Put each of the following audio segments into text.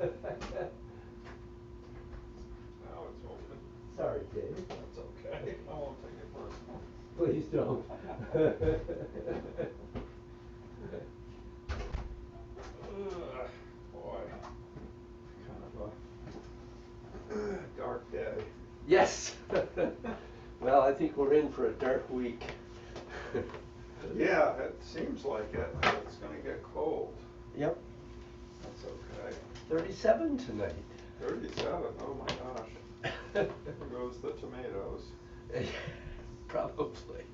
Now it's open. Sorry, Dave. That's okay. I won't take it personal. Please don't. Boy, kind of a dark day. Yes. Well, I think we're in for a dark week. Yeah, it seems like it. It's going to get cold. Yep. That's okay. 37 tonight. 37, oh my gosh. There goes the tomatoes. Probably.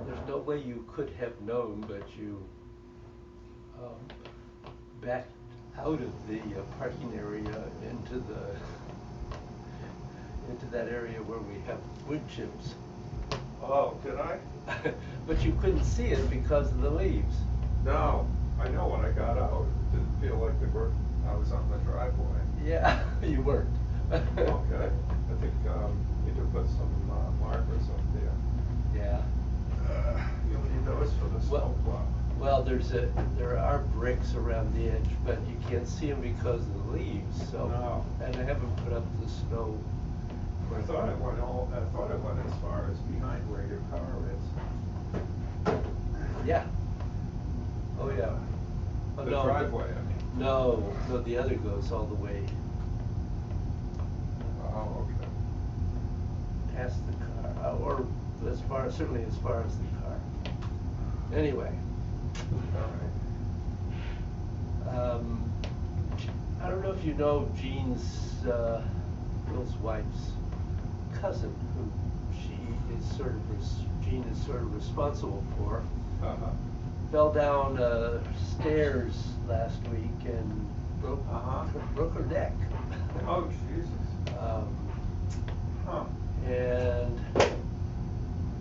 There's no way you could have known, but you backed out of the parking area into that area where we have wood chips. Oh, did I? But you couldn't see it because of the leaves. No, I know when I got out. It didn't feel like I was on the driveway. Yeah, you weren't. Okay. I think you need to put some markers up there. Yeah. You'll need those for the snowplow. Well, there are bricks around the edge, but you can't see them because of the leaves. So, No. and I haven't put up the snow. I thought it went as far as behind where your car is. Yeah. Oh yeah. The driveway, I mean. No, the other goes all the way Oh, okay. past the car, or certainly as far as the car. Anyway. All right. I don't know if you know Jean's, Will's wife's cousin, who Jean is sort of responsible for. Uh-huh. Fell down stairs last week and broke her neck. Oh, Jesus. Huh. And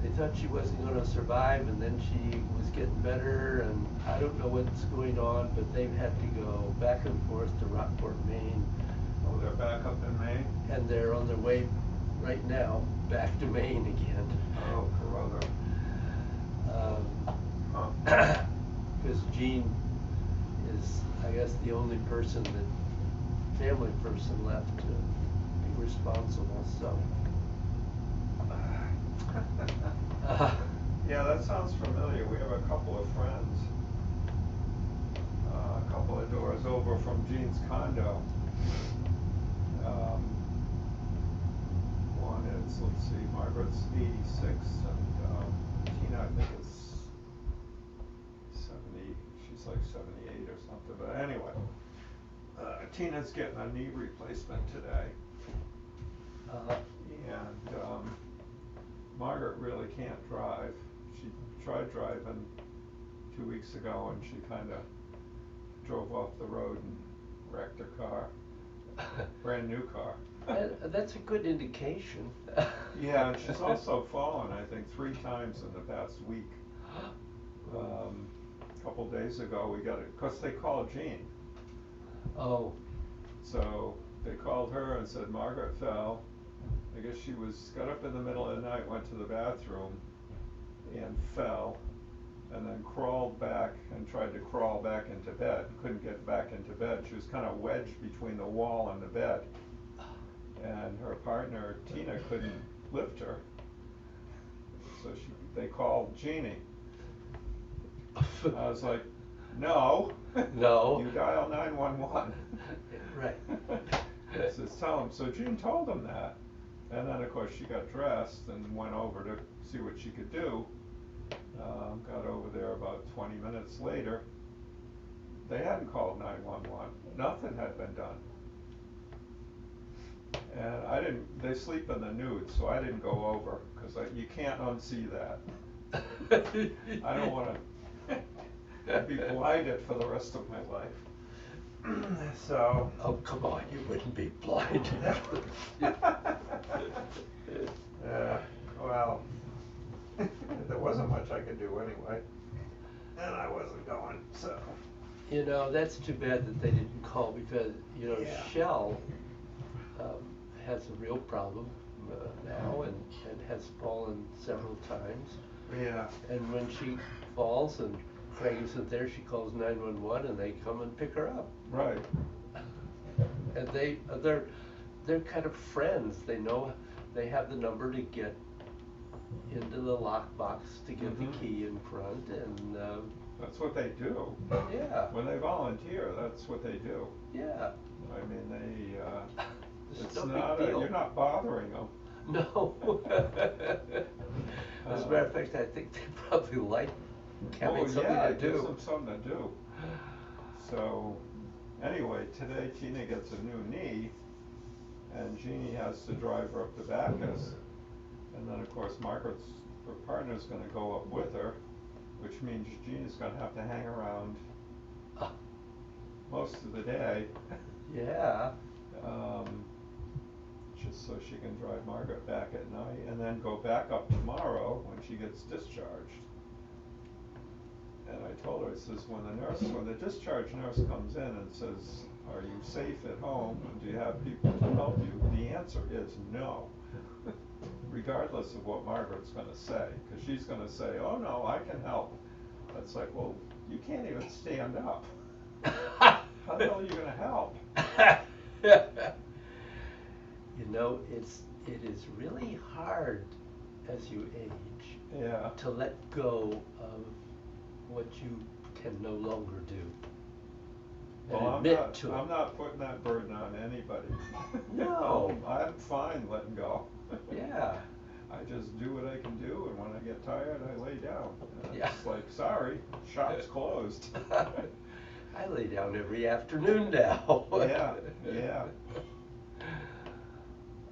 they thought she wasn't going to survive, and then she was getting better, and I don't know what's going on, but they've had to go back and forth to Rockport, Maine. Oh, they're back up in Maine? And they're on their way right now back to Maine again. Oh, brother. Because Jean is, I guess, the only family person left to be responsible, so. Yeah, that sounds familiar. We have a couple of friends, a couple of doors over from Jean's condo. One is, let's see, Margaret's 86, and Tina, I think is 70, she's like 78 or something, but anyway. Tina's getting a knee replacement today. And Margaret really can't drive. She tried driving 2 weeks ago, and she kind of drove off the road and wrecked her car. Brand new car. That's a good indication. Yeah, and she's also fallen, I think, 3 times in the past week. A couple days ago, we got it, because they called Jean. Oh. So they called her and said Margaret fell. I guess she got up in the middle of the night, went to the bathroom, and fell, and then crawled back and tried to crawl back into bed. Couldn't get back into bed. She was kind of wedged between the wall and the bed. And her partner, Tina, couldn't lift her. So they called Jeannie. I was like, no. No. You dial 911. Right. Says, tell him. So Jean told him that. And then, of course, she got dressed and went over to see what she could do. Got over there about 20 minutes later. They hadn't called 911. Nothing had been done. And they sleep in the nude, so I didn't go over, because you can't unsee that. I don't want to be blinded for the rest of my life. So. Oh, come on, you wouldn't be blind. Well, there wasn't much I could do anyway, and I wasn't going, so. You know, that's too bad that they didn't call, because, Yeah. Shell has a real problem now, and has fallen several times. Yeah. And when she falls and Craig isn't there, she calls 911 and they come and pick her up. Right. And they're kind of friends. They know, they have the number to get into the lockbox to get the key in front, and That's what they do. yeah. When they volunteer, that's what they do. Yeah. I mean, It's it's no big not, deal. you're not bothering them. No. As a matter of fact, I think they probably like having something yeah, to it gives do. them something to do. So, anyway, today Tina gets a new knee, and Jeannie has to drive her up to Bacchus. And then, of course, Margaret's, her partner's gonna go up with her, which means Jeannie's gonna have to hang around most of the day. Yeah. Just so she can drive Margaret back at night, and then go back up tomorrow when she gets discharged. And I told her, I says, when the discharge nurse comes in and says, are you safe at home, and do you have people to help you? The answer is no. Regardless of what Margaret's gonna say, cause she's gonna say, oh no, I can help. It's like, well, you can't even stand up. How the hell are you gonna help? You know, it is really hard as you age, Yeah. to let go of what you can no longer do. And Well, admit to it. I'm not putting that burden on anybody. No. I'm fine letting go. Yeah. I just do what I can do, and when I get tired, I lay down. And Yeah. it's like, sorry, shop's closed. I lay down every afternoon now. Yeah, yeah.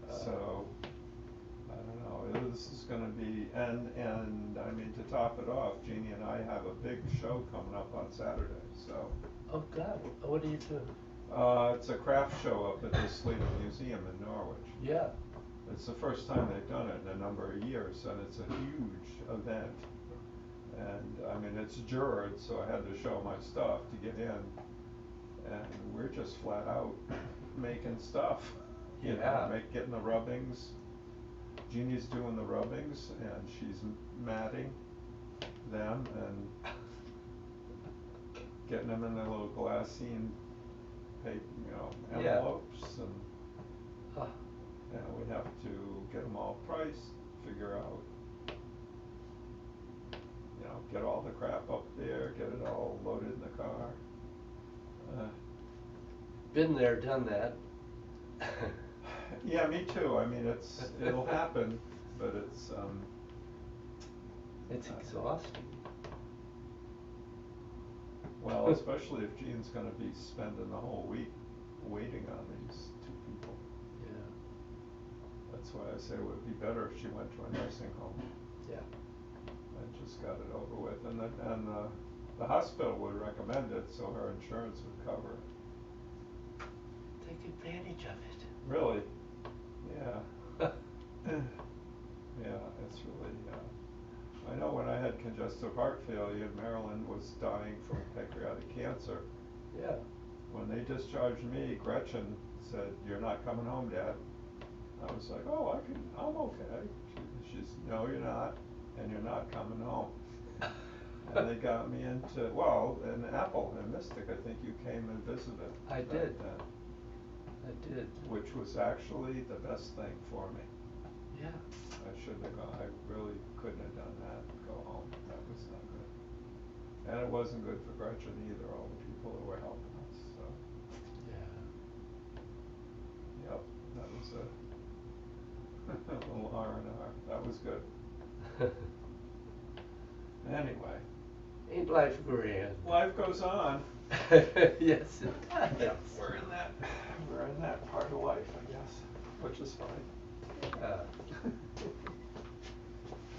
So, I don't know, this is gonna be, and I mean, to top it off, Jeannie and I have a big show coming up on Saturday, so. Oh God, what are you doing? It's a craft show up at the Slater Museum in Norwich. Yeah. It's the first time they've done it in a number of years, and it's a huge event. And, I mean, it's juried, so I had to show my stuff to get in. And we're just flat out making stuff. You Yeah. know, getting the rubbings. Jeannie's doing the rubbings, and she's matting them and getting them in their little glassine paper, you know, Yeah. envelopes, and we have to get them all priced, figure out, you know, get all the crap up there, get it all loaded in the car. Been there, done that. Yeah, me too. I mean, it'll happen, but it's exhausting. Well, especially if Jean's gonna be spending the whole week waiting on these two people. Yeah. That's why I say it would be better if she went to a nursing home. Yeah. And just got it over with, and the hospital would recommend it, so her insurance would cover it. Take advantage of it. Really? Yeah. Yeah, it's really, I know when I had congestive heart failure, Marilyn was dying from pancreatic cancer. Yeah. When they discharged me, Gretchen said, "You're not coming home, Dad." I was like, "Oh, I'm okay." She's, "No, you're not, and you're not coming home." And they got me into, well, in Apple, in Mystic, I think you came and visited. I did. I did. Which was actually the best thing for me. Yeah. I shouldn't have gone, I really couldn't have done that, go home, that was not good. And it wasn't good for Gretchen either, all the people that were helping us, so. Yeah. Yep, that was a little R&R, that was good. Anyway. Ain't life grand? Life goes on. Yes, it does. Yep, we're in that part of life, I guess, which is fine. Yeah.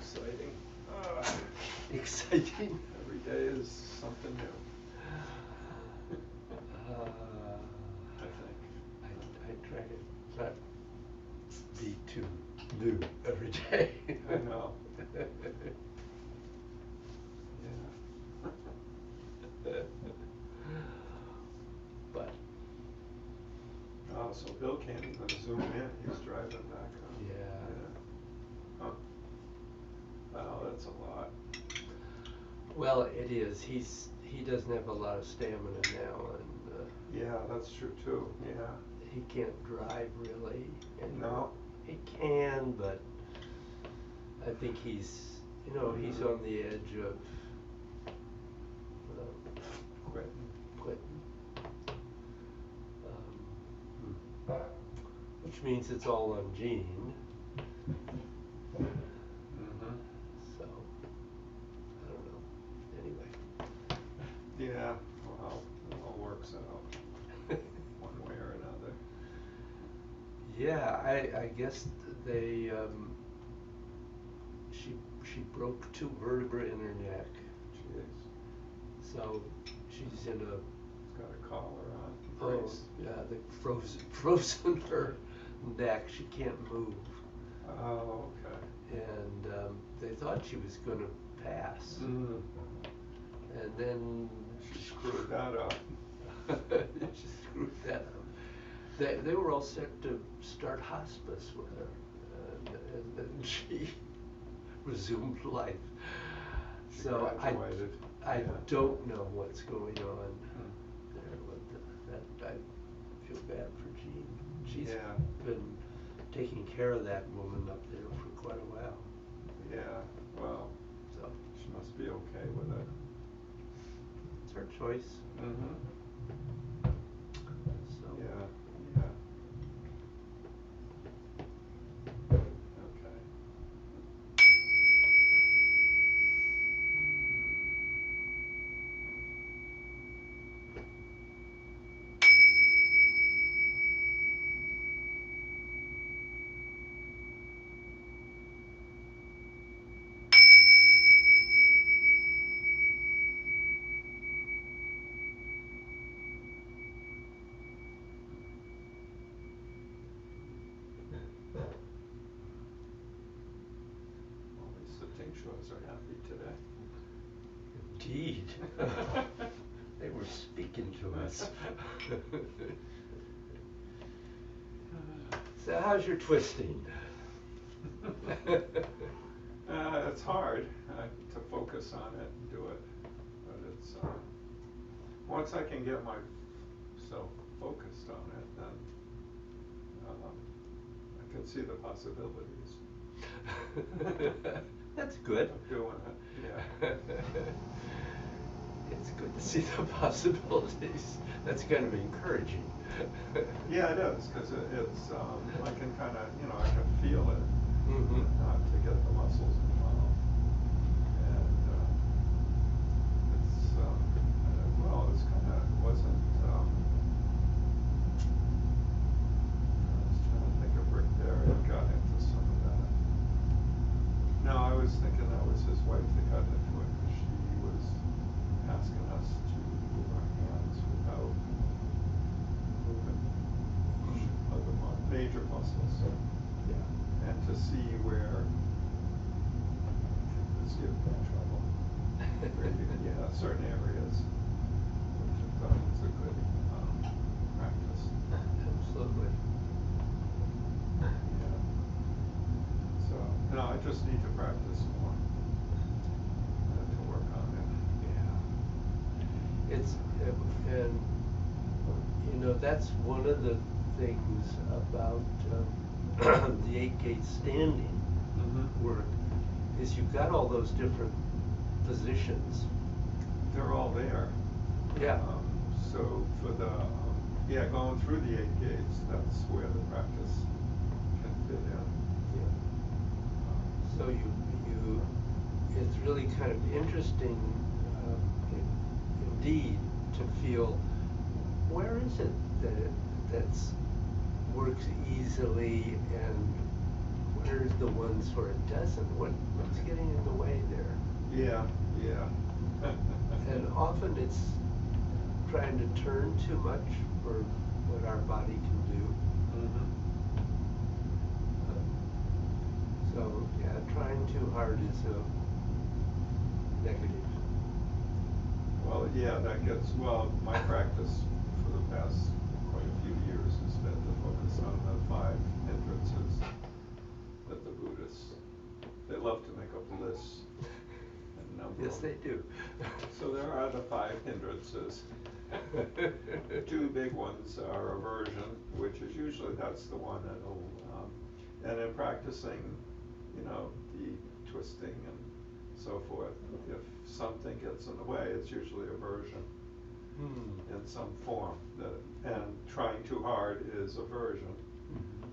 Exciting. Exciting. Every day is something new. I think. I try to not be too new every day. I know. Yeah. But. Oh, so Bill can't even zoom in, he's driving back home. Yeah. Huh. Oh, that's a lot. Well, it is. He doesn't have a lot of stamina now, and Yeah, that's true too, yeah. he can't drive really. And No. he can, but I think he's on the edge of Quitting. which means it's all on Gene. Mm-hmm. So, I don't know. Anyway. Yeah, well, it all works out one way or another. Yeah, I guess they, she broke 2 vertebrae in her neck. Jeez. So she's in a, It's got a collar on. oh, Brace. yeah, they frozen her neck. She can't move. Oh, okay. And they thought she was gonna pass. Mm. And then She screwed that up. she screwed that up. They were all set to start hospice with her, and then she resumed life. She So graduated. I Yeah. don't know what's going on Hmm. there, but I feel bad for Jean. She's Yeah. been taking care of that woman up there for quite a while. Yeah, well, So she must be okay with it. it's her choice. Mm-hmm. So Yeah, yeah. Okay. All these sitting shows are happy today. indeed, they were speaking to us. So how's your twisting? It's hard to focus on it and do it, but it's, once I can get myself focused on it, then I can see the possibilities That's good. of doing it, yeah. It's good to see the possibilities. That's kind of encouraging. Yeah, it is, because it's, I can kind of, I can feel it, Mm-hmm. to get the muscles involved. And it's, well, it's kind of, wasn't, I was trying to think of Rick Derry got into some of that. No, I was thinking that was his wife that got into it, because she was asking us to move our hands without moving other major muscles. Yeah. And to see where this gives me trouble. Yeah, certain areas, which I thought was a good practice. Absolutely. Yeah. So, no, I just need to practice more to work on it. Yeah. It's, and, that's one of the things about the 8-gate standing Mm-hmm. work, is you've got all those different positions. They're all there. Yeah. So for the, going through the 8 gates, that's where the practice can fit in. So it's really kind of interesting, indeed, to feel, where is it that's works easily, and where's the ones where it doesn't? What's getting in the way there? Yeah, yeah. And often it's trying to turn too much for what our body can do. Mm-hmm. So, yeah, trying too hard is a negative. Well, yeah, that gets, my practice for the past quite a few years has been to focus on the 5 hindrances that the Buddhists, they love to make up lists and number Yes, of they them. do. So there are the 5 hindrances. 2 big ones are aversion, which is usually, that's the one that'll, and in practicing, you know, the twisting and so forth, if something gets in the way, it's usually aversion in some form. And trying too hard is aversion,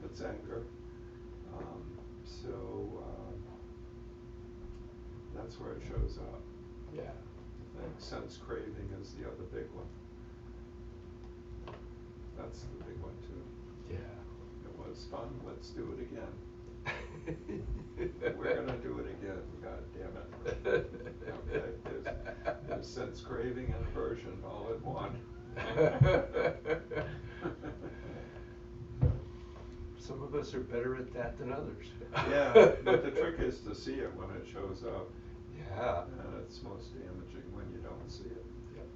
it's anger. That's where it shows up. Yeah. And sense craving is the other big one. That's the big one too. Yeah. It was fun, let's do it again. We're gonna do it again, God damn it. Okay, there's sense craving and aversion all in one. Some of us are better at that than others. Yeah, but the trick is to see it when it shows up. Yeah. And it's most damaging when you don't see it. Yep.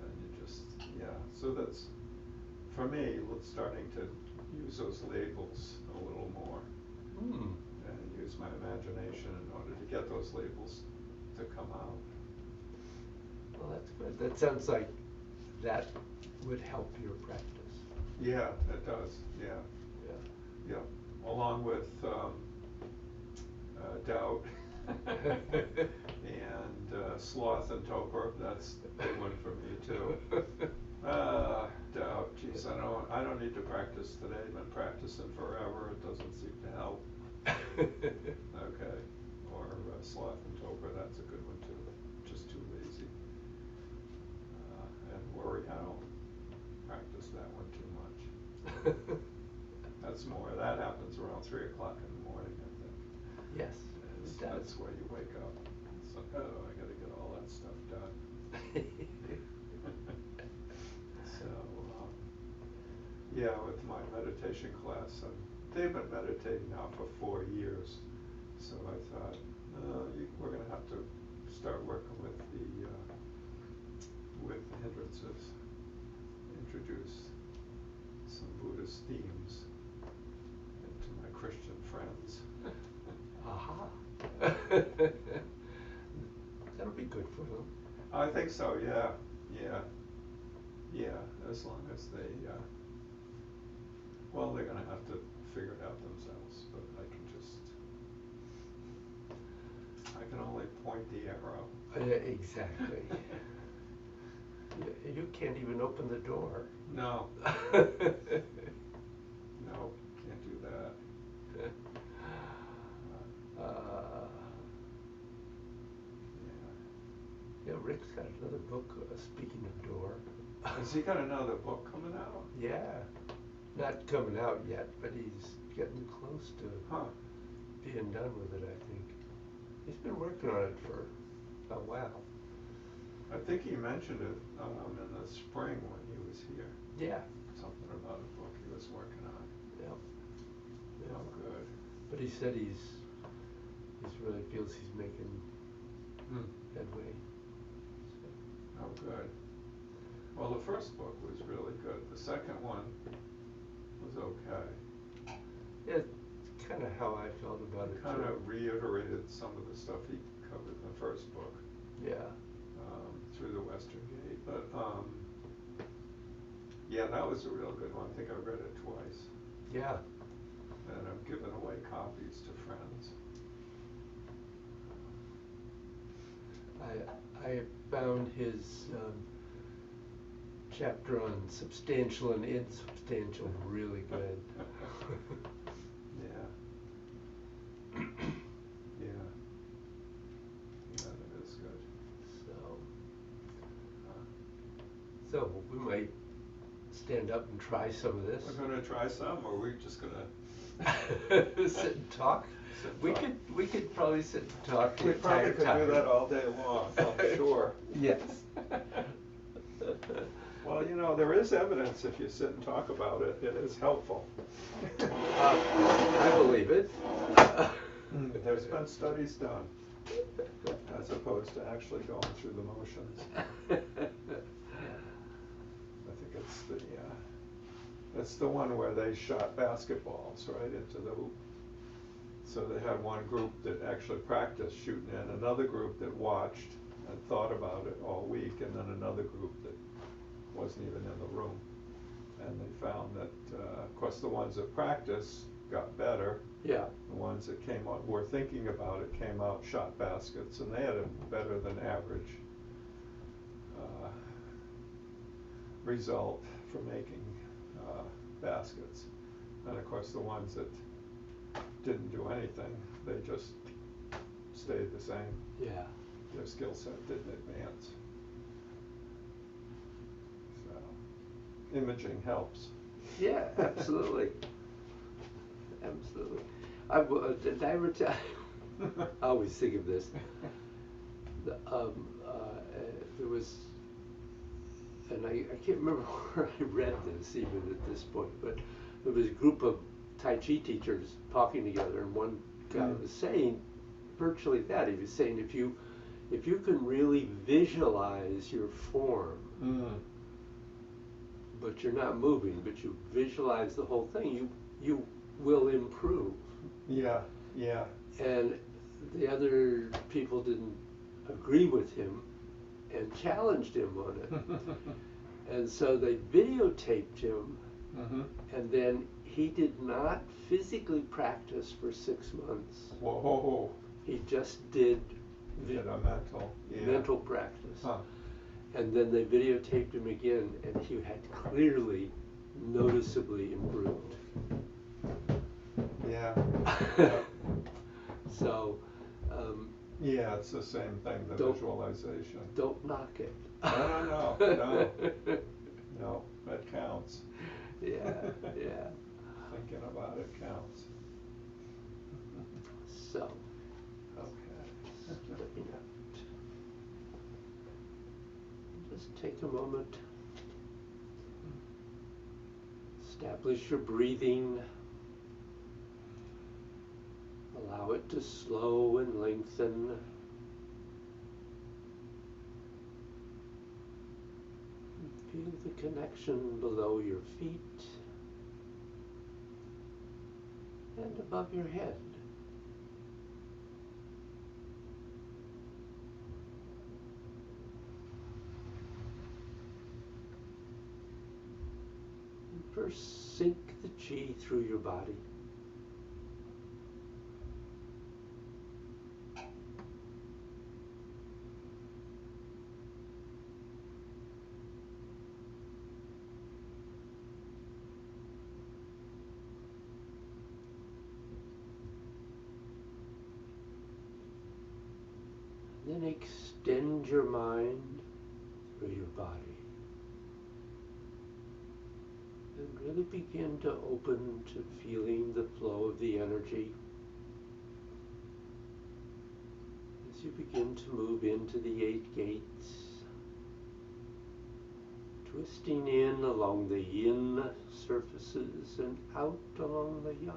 And you just, yeah, so that's, for me, starting to use those labels a little more. And use my imagination in order to get those labels to come out. Well, that's good. That sounds like that would help your practice. Yeah, it does, yeah. Yeah. Yeah, along with doubt and sloth and torpor, that's a big one for me too. Doubt, geez, I don't need to practice today, I've been practicing forever, it doesn't seem to help. Okay, or sloth and torpor, that's a good one too, just too lazy. And worry, I don't practice that one too much. That's more, that happens around 3 o'clock in the morning, I think. Yes, it does. That's where you wake up. It's like, oh, I gotta get all that stuff done. So, yeah, with my meditation class, they've been meditating now for 4 years. So I thought, we're gonna have to start working with the hindrances, introduce some Buddhist themes into my Christian friends. Aha. That'll be good for them. I think so, yeah, as long as they, well, they're gonna have to figure it out themselves, but I can only point the arrow. Exactly. You can't even open the door. No. No, can't do that. Yeah, Rick's got another book, speaking of door. Has he got another book coming out? Yeah, not coming out yet, but he's getting close to being done with it, I think. He's been working on it for a while. I think he mentioned it in the spring when he was here. Yeah. Something about a book he was working on. Yeah. Oh, good. But he said he's really feels he's making headway. So. Oh, good. Well, the first book was really good. The second one was okay. Yeah, it's kind of how I felt about it. Kind of reiterated some of the stuff he covered in the first book. Yeah. Through the Western Gate, but yeah, that was a real good one. I think I read it twice. Yeah. And I've given away copies to friends. I found his chapter on substantial and insubstantial really good. Yeah. Yeah. Yeah, that is good. So we might stand up and try some of this. We're gonna try some, or we're just gonna sit and talk. We could probably sit and talk. We probably could do that all day long, I'm sure. Yes. Well, you know, there is evidence if you sit and talk about it, it is helpful. I believe it. There's been studies done, as opposed to actually going through the motions. I think it's the one where they shot basketballs right into the hoop. So they had one group that actually practiced shooting in, another group that watched and thought about it all week, and then another group that wasn't even in the room. And they found that, of course, the ones that practiced got better. Yeah. The ones that came out, were thinking about it, came out, shot baskets, and they had a better than average result for making baskets. And of course, the ones that didn't do anything, they just stayed the same. Yeah. Their skill set didn't advance. So, imaging helps. Yeah, absolutely. Absolutely. Did I ever tell I always think of this. There was, and I can't remember where I read this even at this point, but there was a group of Tai Chi teachers talking together, and one guy was saying virtually that. He was saying if you can really visualize your form, but you're not moving, but you visualize the whole thing, you will improve. Yeah, yeah. And the other people didn't agree with him and challenged him on it. And so they videotaped him, and then he did not physically practice for 6 months. Whoa. He just did mental practice. Huh. And then they videotaped him again, and he had clearly, noticeably improved. Yeah. So, yeah, it's the same thing, the visualization. Don't knock it. No. No, that counts. Yeah. Thinking about it counts. So, Okay. looking at, just take a moment. Establish your breathing. Allow it to slow and lengthen. Feel the connection below your feet and above your head. And first, sink the chi through your body. Then extend your mind through your body. And really begin to open to feeling the flow of the energy as you begin to move into the 8 gates, twisting in along the yin surfaces and out along the yang.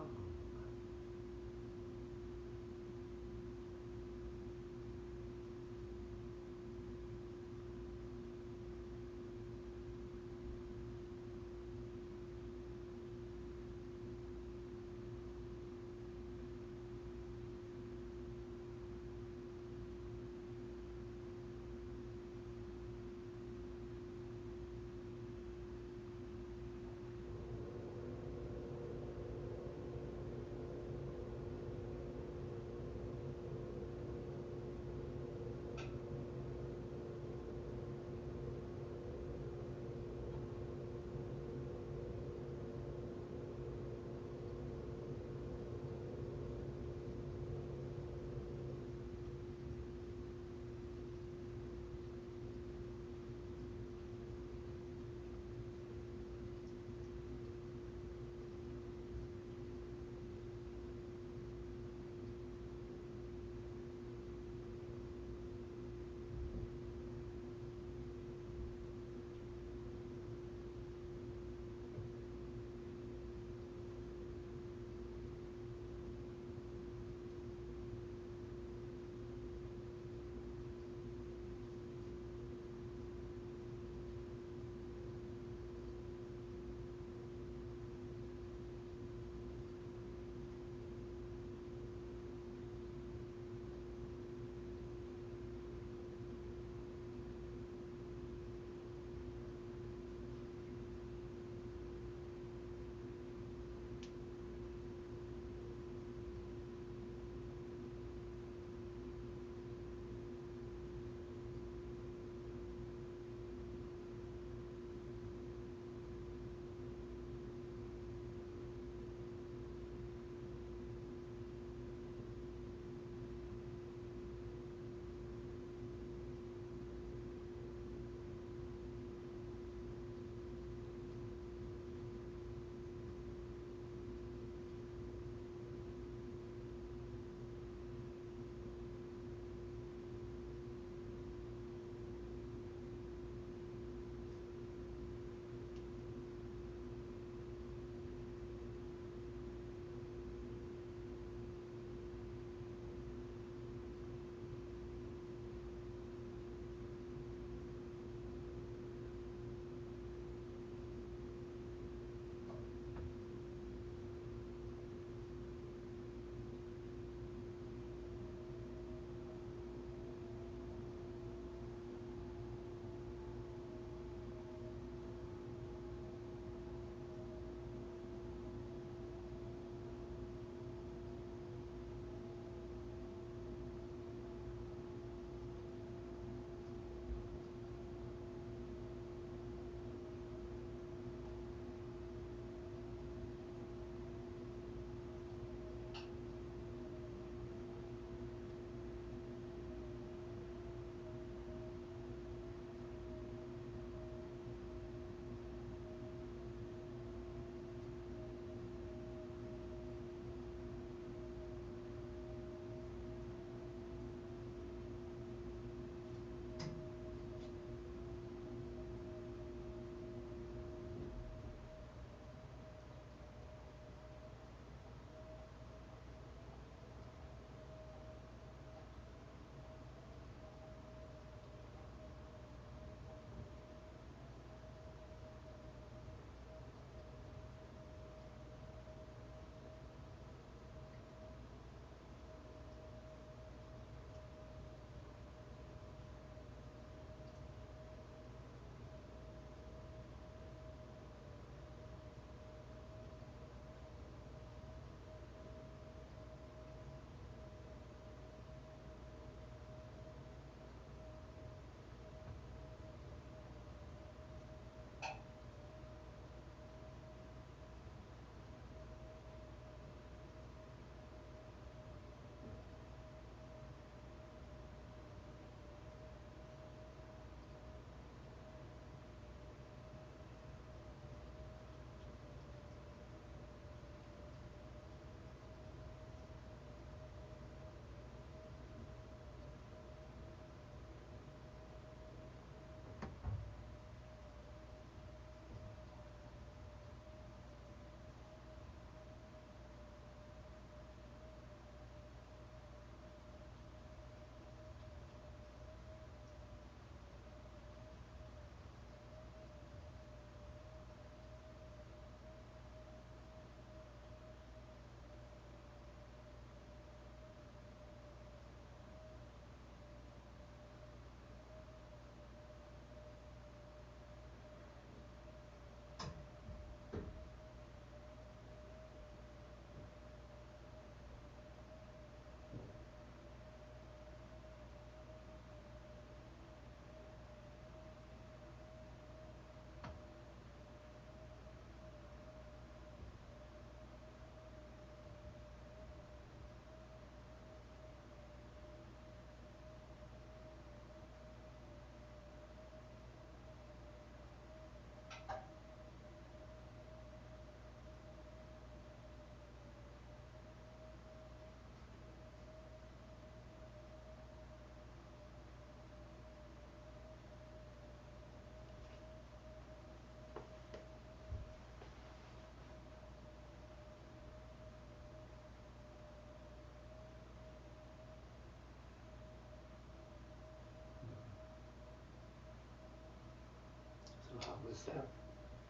was that?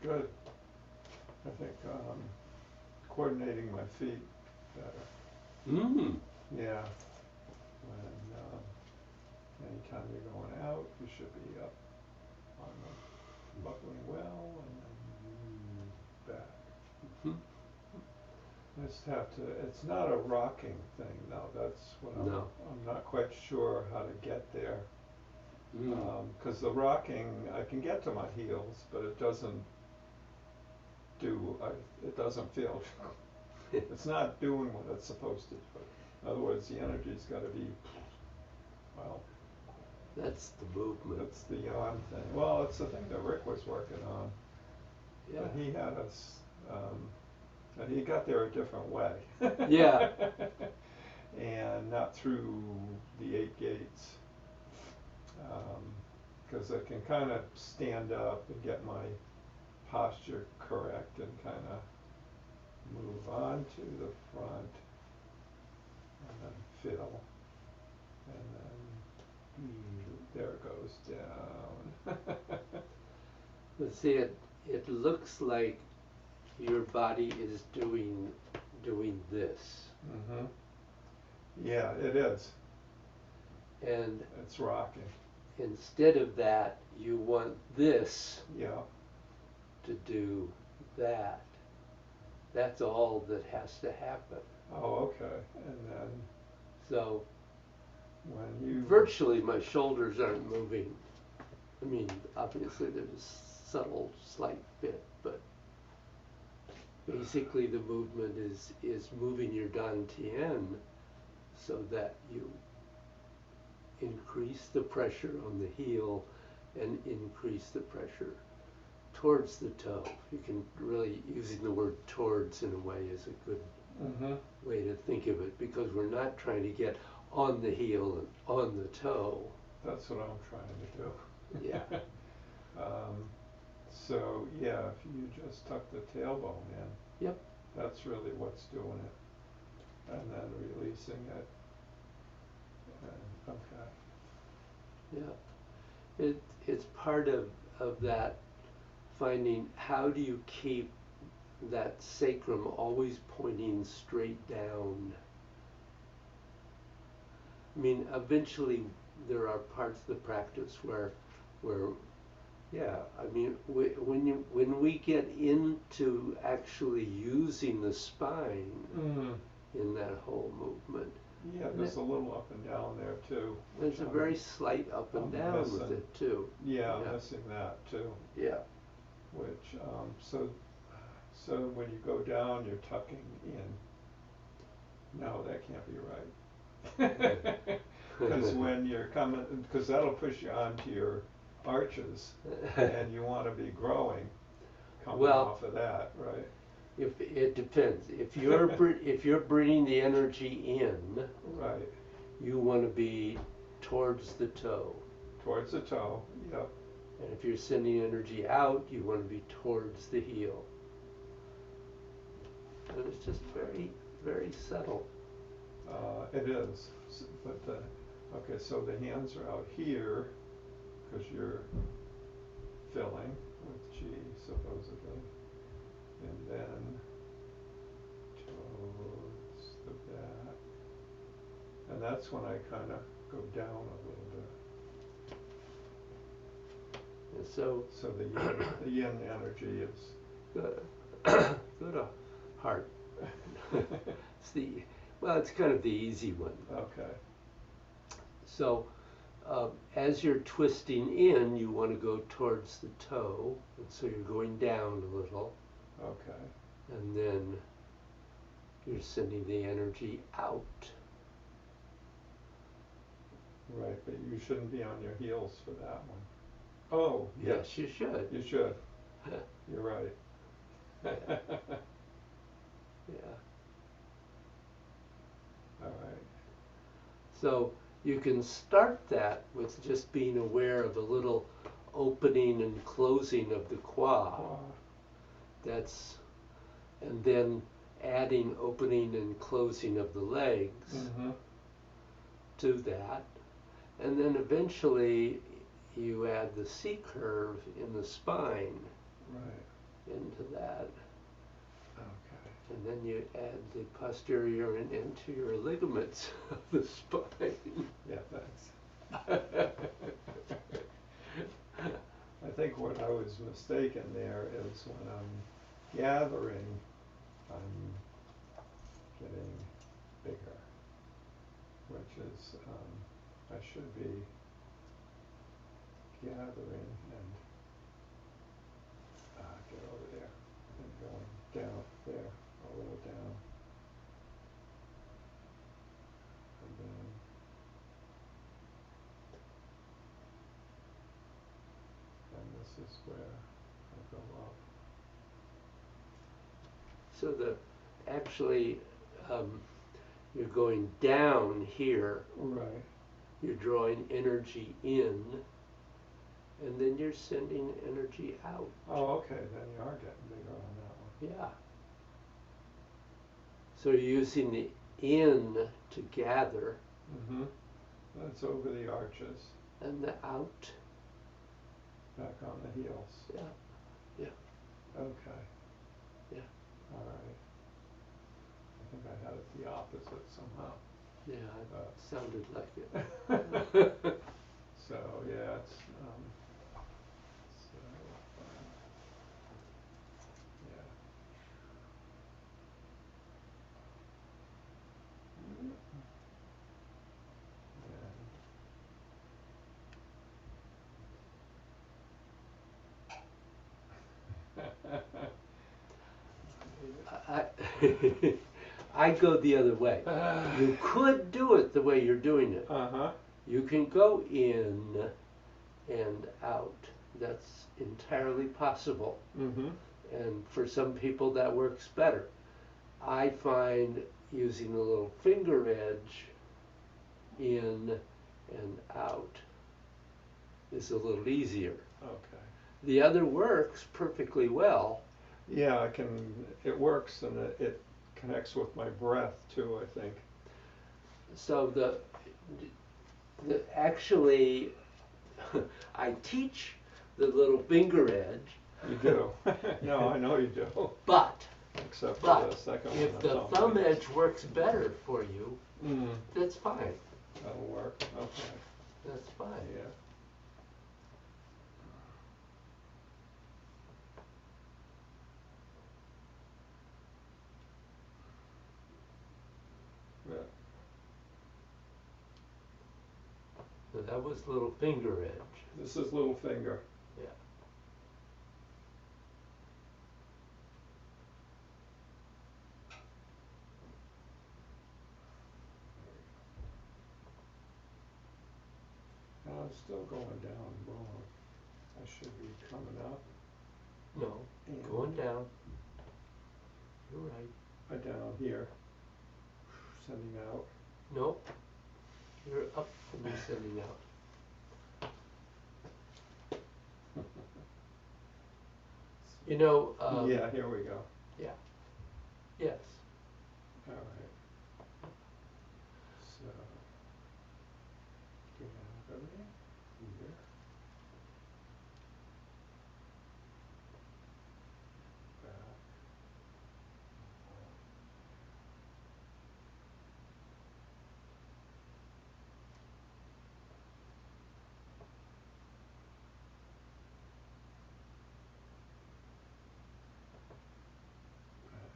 Good. I think coordinating my feet better. Mm. Yeah. When anytime you're going out, you should be up on the buckling well and then back. Mhm. I just have to. It's not a rocking thing, though. That's what No. I'm not quite sure how to get there. Mm. Because the rocking, I can get to my heels, but it doesn't do. It doesn't feel. It's not doing what it's supposed to do. In other words, the energy's got to be. Well, That's the movement. that's the yawn thing. Well, it's the thing that Rick was working on. Yeah. But he had us. And he got there a different way. Yeah. And not through the 8 gates. Because I can kind of stand up and get my posture correct and kind of move on to the front and then fiddle. And then there it goes down. But see, it looks like your body is doing this. Mm-hmm. Yeah, it is. And it's rocking. Instead of that, you want this Yeah. to do that. That's all that has to happen. Oh, okay. And then So when you virtually my shoulders aren't moving. I mean, obviously there's a subtle slight bit, but basically the movement is moving your dantian so that you increase the pressure on the heel and increase the pressure towards the toe. You can really, using the word towards in a way is a good mm-hmm. way to think of it, because we're not trying to get on the heel and on the toe. That's what I'm trying to do. Yeah. So yeah, if you just tuck the tailbone in, Yep. that's really what's doing it, and then releasing it. And, okay. Yeah. It's part of that finding how do you keep that sacrum always pointing straight down. I mean, eventually there are parts of the practice where yeah, I mean, when we get into actually using the spine in that whole movement. Yeah, there's a little up and down there too. There's a very slight up and down with it too. Yeah, I'm missing that too. Yeah. Which, so when you go down, you're tucking in. No, that can't be right. Because when you're coming, because that'll push you onto your arches, and you want to be growing coming off of that, right? If it depends. If you're bringing the energy in, right, you want to be towards the toe. Towards the toe, yep. And if you're sending energy out, you want to be towards the heel. And it's just very, very subtle. It is, but okay. So the hands are out here because you're filling with G supposedly, and then towards the back, and that's when I kind of go down a little bit. And so the yin energy is good. Good heart. It's kind of the easy one. Okay. So as you're twisting in, you want to go towards the toe, and so you're going down a little. Okay. And then you're sending the energy out. Right, but you shouldn't be on your heels for that one. Oh, yes, you should. You should. You're right. Yeah. All right. So you can start that with just being aware of a little opening and closing of the quad. And then adding opening and closing of the legs to that. And then eventually you add the C curve in the spine Right. into that. Okay. And then you add the posterior and anterior ligaments of the spine. Yeah, thanks. I think what I was mistaken there is when I'm gathering, I'm getting bigger, which is, I should be gathering and, get over there and going down there, a little down. And then, and this is where I go up. So actually, you're going down here, Right. you're drawing energy in, and then you're sending energy out. Oh, okay, then you are getting bigger on that one. Yeah. So you're using the in to gather, Mm-hmm. That's over the arches, and the out. back on the heels. Yeah. Yeah. Okay. Yeah. All right. I think I had it the opposite somehow. Yeah, it sounded like it. So, yeah, it's, so, yeah. I, I go the other way. You could do it the way you're doing it. Uh-huh. You can go in and out. That's entirely possible. Mm-hmm. And for some people that works better. I find using a little finger edge in and out is a little easier. Okay. The other works perfectly well. Yeah, it works and it connects with my breath too, I think. So actually, I teach the little finger edge. You do. No, I know you do. But Except for the second one. if the thumb edge works better for you, that's fine. That'll work. Okay. That's fine. Yeah. Yeah. So that was little finger edge. This is little finger. Yeah. And I'm still going down wrong. I should be coming up. No, And going down. You're right. down here. Sending out. No, you're up and you're sending out. You know. Yeah, here we go. Yeah. Yes. All right. So, gathering here. Back.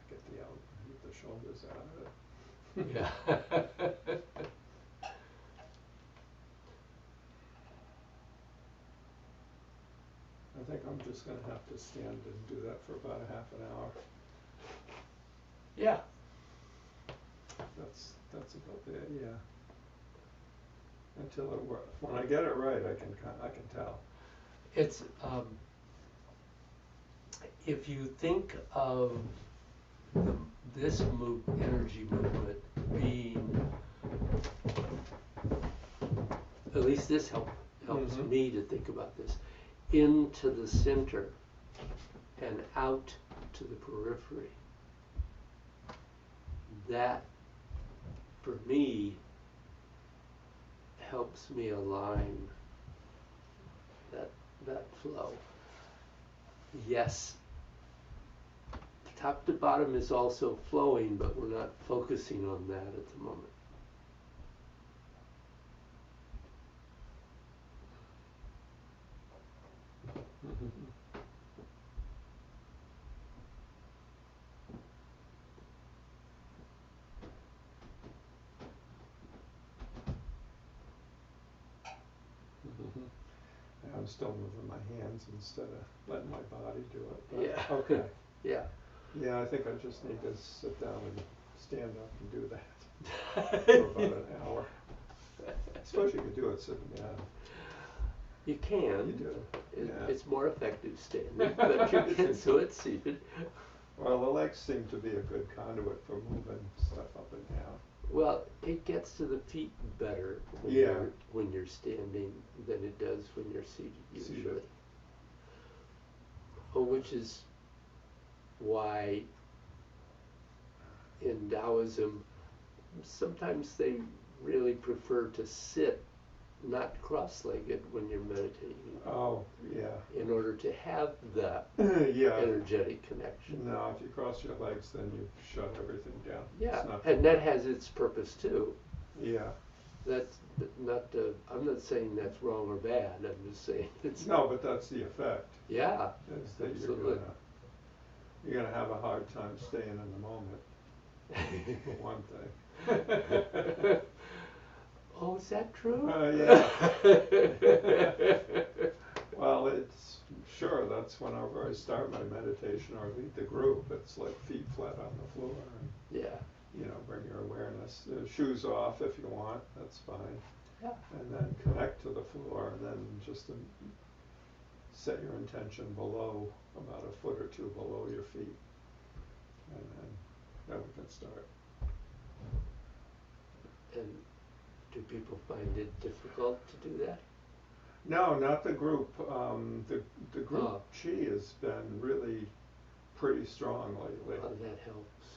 Get the shoulders out of it. Yeah. I think I'm just gonna have to stand and do that for about a half an hour. Yeah. That's about it, yeah. Until it works. When I get it right, I can tell. It's if you think of this energy movement being, at least this helps Mhm. me to think about this, into the center and out to the periphery. That, for me, helps me align that, that flow. Yes, top to bottom is also flowing, but we're not focusing on that at the moment. I'm still moving my hands instead of letting my body do it. But Yeah. Okay. Yeah. Yeah, I think I just need to sit down and stand up and do that for about an hour. I suppose you could do it sitting down. You can. You do. Yeah. It's more effective standing, but you can do it seated. Well, the legs seem to be a good conduit for moving stuff up and down. Well, it gets to the feet better when you're standing than it does when you're seated usually. Seated. Oh, which is why in Taoism sometimes they really prefer to sit, not cross-legged when you're meditating. Oh, yeah. In order to have that Yeah. energetic connection. No, if you cross your legs, then you shut everything down. Yeah, It's not and that has its purpose too. Yeah. That's not, I'm not saying that's wrong or bad, I'm just saying it's. No, but that's the effect. Yeah, Is that absolutely. you're gonna have a hard time staying in the moment, for one thing. Oh, is that true? Yeah. Well, it's, sure, that's whenever I start my meditation or lead the group, it's like feet flat on the floor. And, Yeah. you know, bring your awareness, shoes off if you want, that's fine. Yeah. And then connect to the floor, and then just set your intention below, about a foot or two below your feet. And then we can start. And do people find it difficult to do that? No, not the group. The group chi has been really pretty strong lately. Oh, that helps.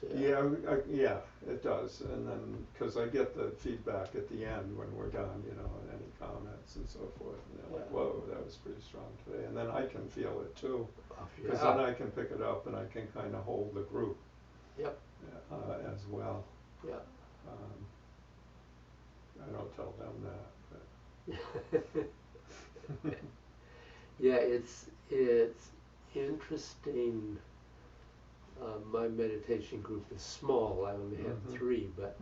Yeah, it does. And then, because I get the feedback at the end when we're done, you know, and any comments and so forth. And they're like, whoa, that was pretty strong today. And then I can feel it too. Because then I can pick it up and I can kind of hold the group. Yep. As well. Yeah. I don't tell them that. But Yeah, it's interesting. My meditation group is small. I only have 3, but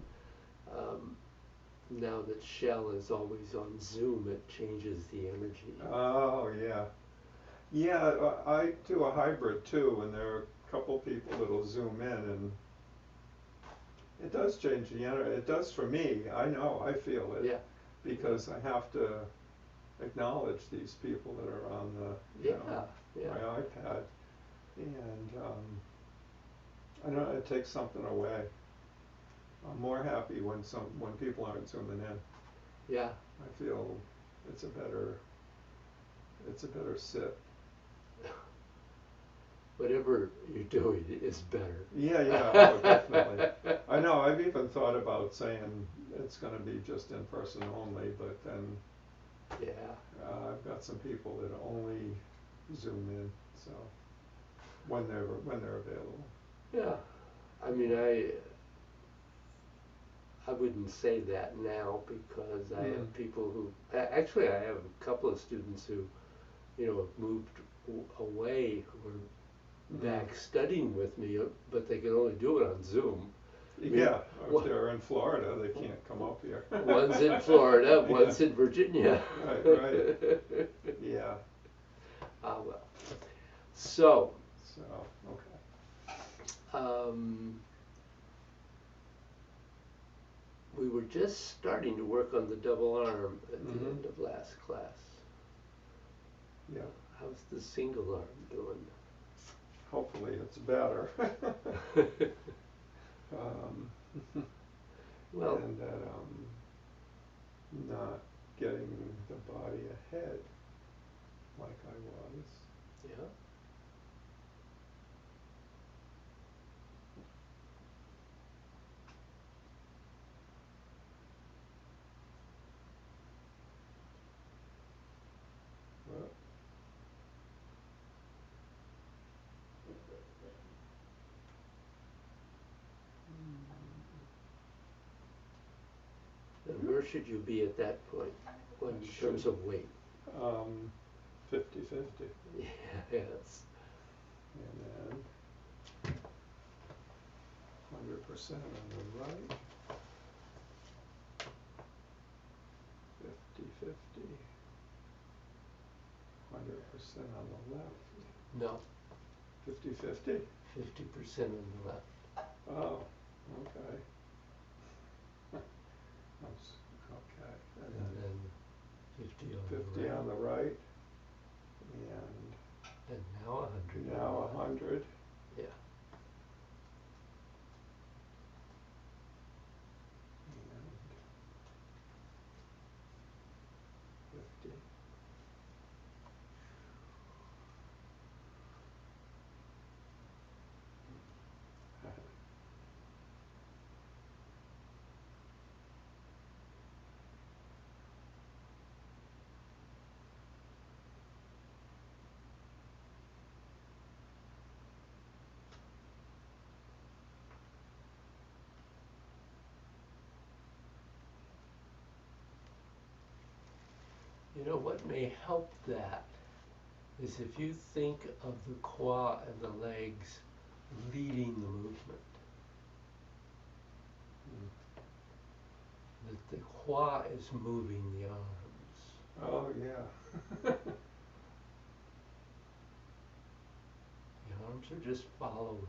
now that Shell is always on Zoom, it changes the energy. Oh, yeah. Yeah, I do a hybrid too, and there are a couple people that'll Zoom in, and it does change the energy. It does for me. I know, I feel it. Yeah. Because I have to acknowledge these people that are on the, my iPad. And I know it takes something away. I'm more happy when people aren't zooming in. Yeah. I feel it's a better sit. Whatever you're doing is better. Yeah, oh, definitely. I know, I've even thought about saying it's gonna be just in person only, but then I've got some people that only Zoom in, so when they're available. Yeah. I mean, I wouldn't say that now because I have people who, actually I have a couple of students who, have moved away, who are back studying with me, but they can only do it on Zoom. Yeah, if they're in Florida, they can't come up here. One's in Florida, one's in Virginia. Right. Yeah. Ah, well. So, okay. We were just starting to work on the double arm at the end of last class. Yeah. How's the single arm doing? Hopefully it's better. Well, and that not getting the body ahead like I was. Yeah. Well, should you be at that point, in I terms should- of weight? 50-50. Yeah, yes. And then 100% on the right. 50-50. 100% on the left. No, 50-50? 50% on the left. Oh, okay. Okay. And And then then 50 on 50 the right. on the right. And now 100. And now 100. Yeah. And 50. You know, what may help that is if you think of the qua and the legs leading the movement. That the qua is moving the arms. Oh, yeah. The arms are just followers.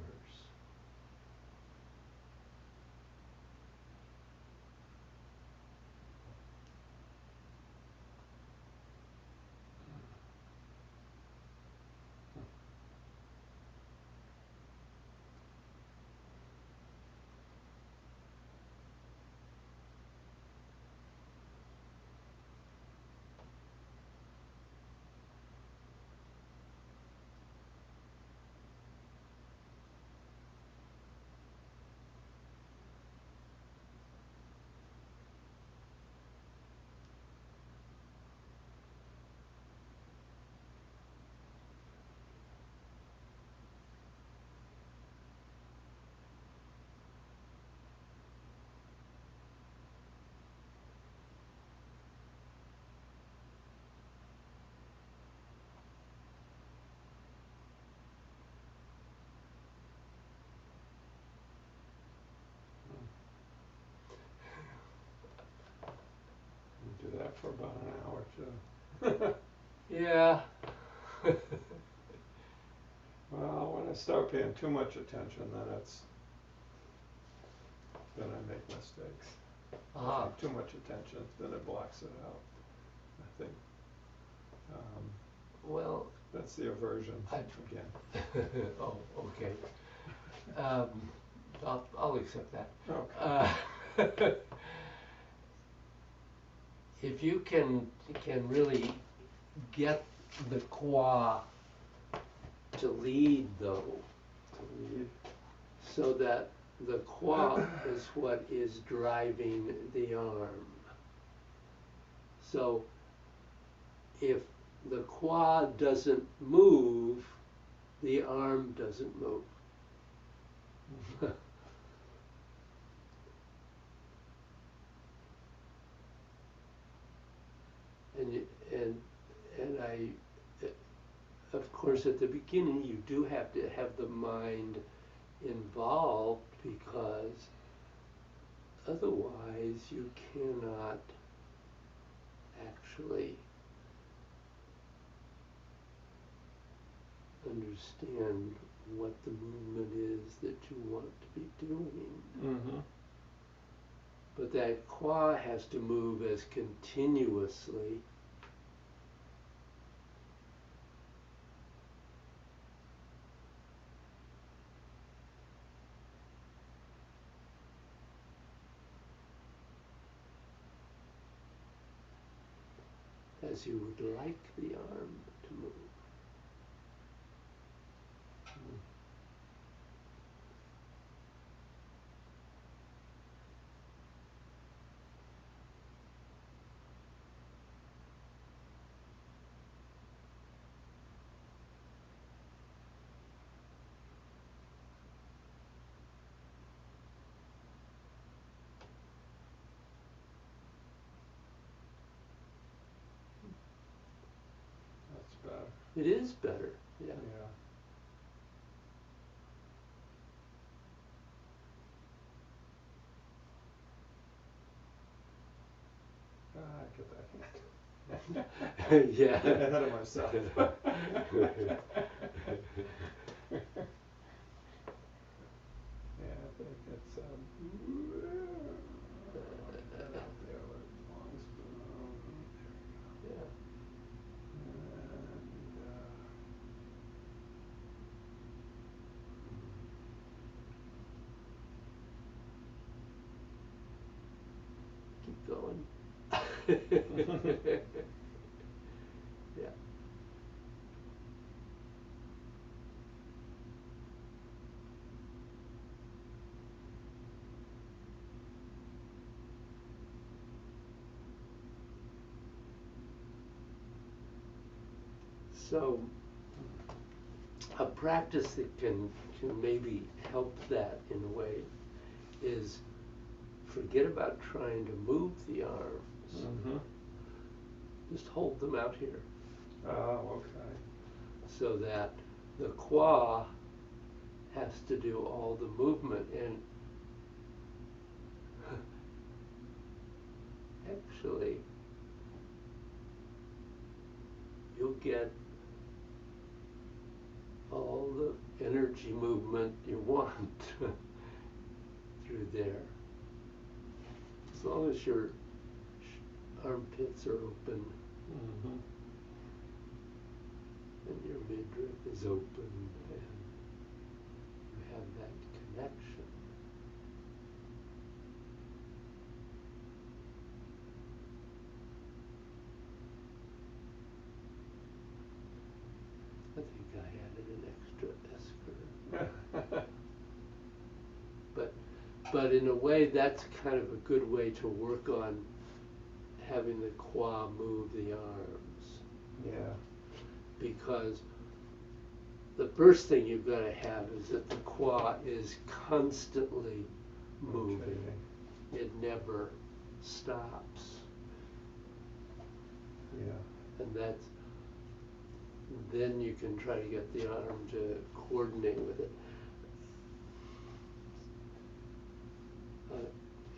Do that for about an hour, too. Yeah. Well, when I start paying too much attention, then I make mistakes. Ah. If I pay too much attention, then it blocks it out. I think Well, that's the aversion again. oh, okay. I'll accept that. Okay. If you can really get the qua to lead, though, To lead. so that the qua is what is driving the arm. So if the qua doesn't move, the arm doesn't move. And I, of course, at the beginning, you do have to have the mind involved, because otherwise you cannot actually understand what the movement is that you want to be doing. Mm-hmm. But that qua has to move as continuously as you would like the arm to move. It is better, yeah. Yeah. I get that hint. Yeah. Getting ahead of myself. Yeah, I think it's get that out there where it belongs. There we go. Yeah. And Keep going. Yeah. So, a practice that can maybe help that in a way is forget about trying to move the arms. Mm-hmm. Just hold them out here Oh, okay. so that the qua has to do all the movement, and actually you'll get all the energy movement you want through there. As long as your armpits are open Mm-hmm. and your midriff is open and you have that connection. I think I added an extra esker. But in a way, that's kind of a good way to work on having the qua move the arms. Yeah. Because the first thing you've got to have is that the qua is constantly moving. Okay. It never stops. Yeah. And then you can try to get the arm to coordinate with it.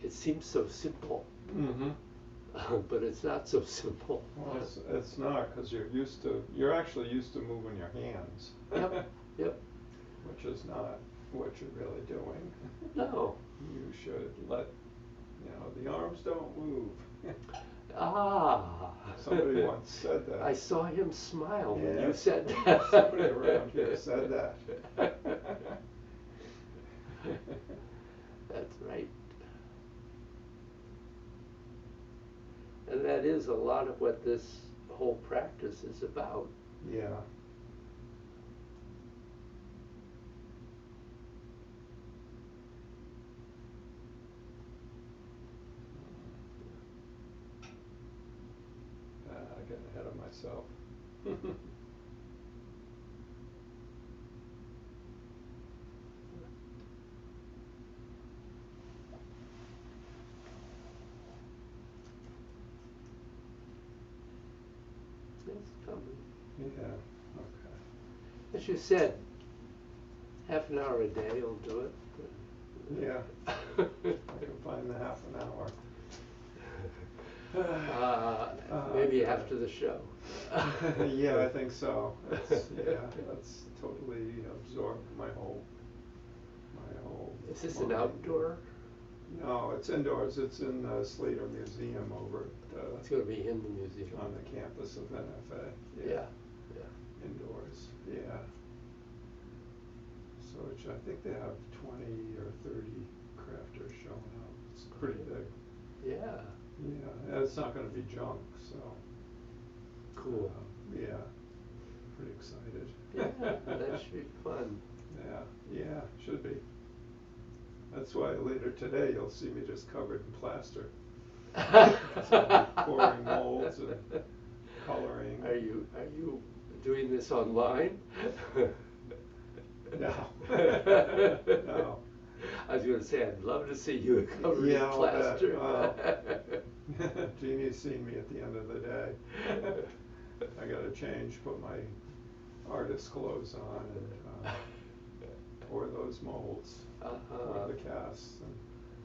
It seems so simple, Mm-hmm. but it's not so simple. Well, it's not, because you're actually used to moving your hands. Yep, yep. Which is not what you're really doing. No. You should let, the arms don't move. Ah. Somebody once said that. I saw him smile when you Yes. said that. Somebody around here said that. That's right. And that is a lot of what this whole practice is about. Yeah. I get ahead of myself. It's coming. Yeah, okay. As you said, half an hour a day will do it. Yeah, I can find the half an hour. Maybe after the show. Yeah, I think so. That's totally absorbed my whole. Is this an mind. outdoor? No, it's indoors. It's in the Slater Museum over It's going to be in the museum. on the campus of NFA. Yeah. Indoors, yeah. So I think they have 20 or 30 crafters showing up. It's pretty big. Yeah. Yeah, and it's not going to be junk, so. Cool. Yeah, pretty excited. Yeah, that should be fun. Yeah, should be. That's why later today you'll see me just covered in plaster. So I'll be pouring molds and coloring. Are you doing this online? No. No. I was going to say, I'd love to see you covered in I'll plaster. bet. Jeannie's seen me at the end of the day. I gotta change, put my artist clothes on and pour those molds for the casts and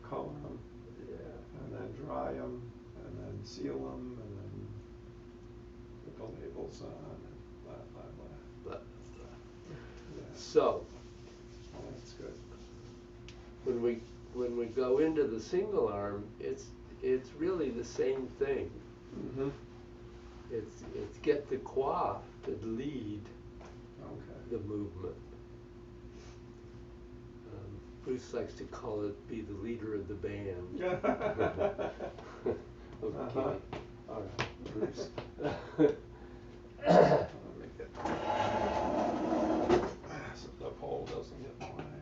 color them. Yeah. And then dry them and then seal them and then put the labels on and blah, blah, blah. But, Yeah, so, that's good. when we go into the single arm, it's really the same thing. Mm-hmm. It's get the qua to lead Okay. the movement. Bruce likes to call it be the leader of the band. Okay. Uh-huh. All right, Bruce. So the pole doesn't get in the way.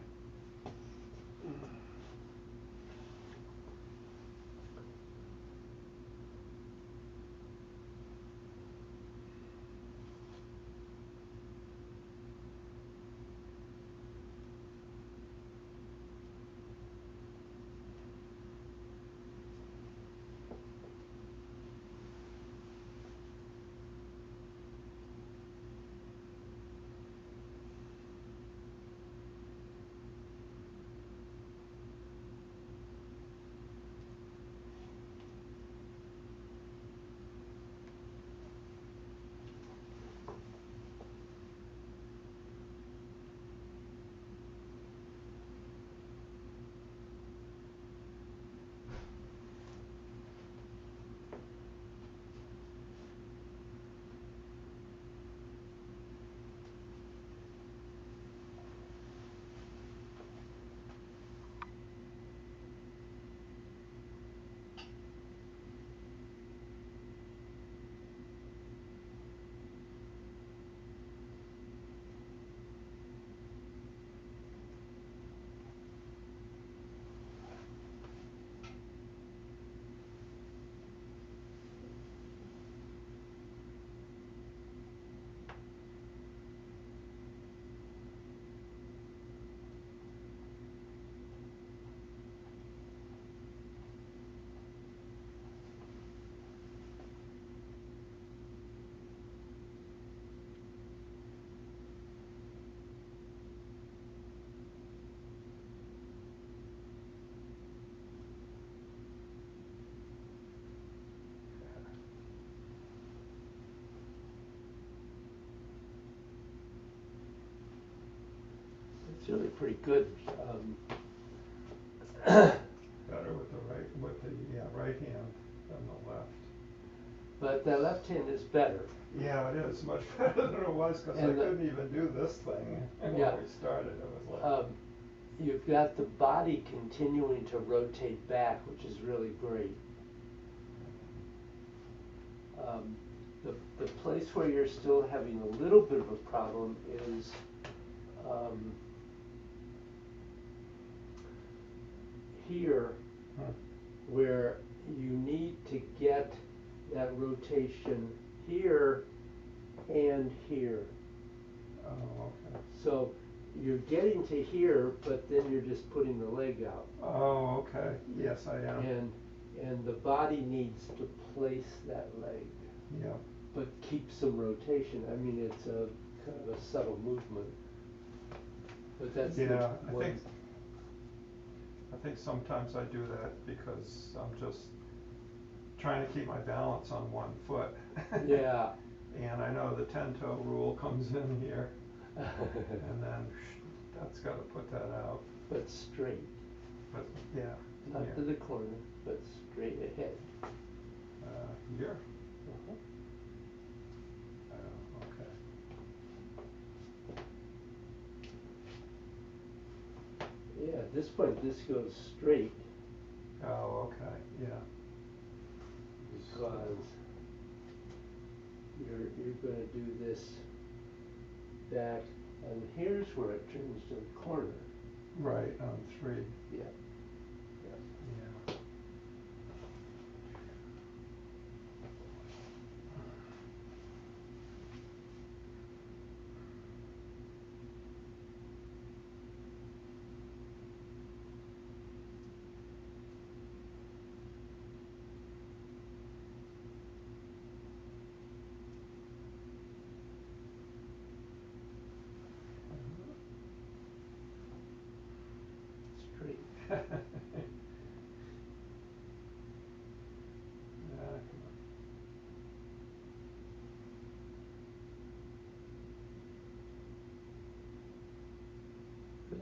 It's really pretty good. Better with the right hand than the left. But the left hand is better. Yeah, it is much better than it was because I couldn't even do this thing when Yeah. we started. It was like You've got the body continuing to rotate back, which is really great. The place where you're still having a little bit of a problem is here, where you need to get that rotation here and here. oh, okay. So you're getting to here, but then you're just putting the leg out. Oh, okay. Yes, I am. And the body needs to place that leg, Yeah. but keep some rotation. I mean, it's a kind of a subtle movement. But that's Yeah, the one. I think sometimes I do that because I'm just trying to keep my balance on one foot. Yeah. And I know the 10-toe rule comes in here. And then that's got to put that out. But straight. But yeah. Not yeah. to the corner, but straight ahead. Here? Uh-huh. Oh, okay. Yeah, at this point, this goes straight Oh, okay. Yeah. because you're going to do this back, and here's where it turns to the corner. Right, on 3. Yeah. Yeah. Come on. Good.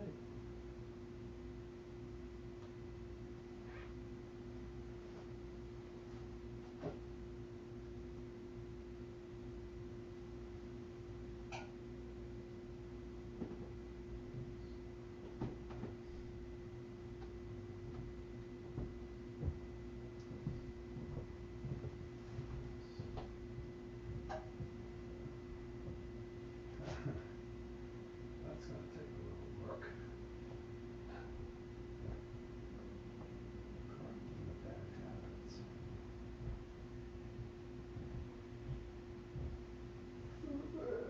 That's gonna take a little work. Correcting the bad habits. Come on.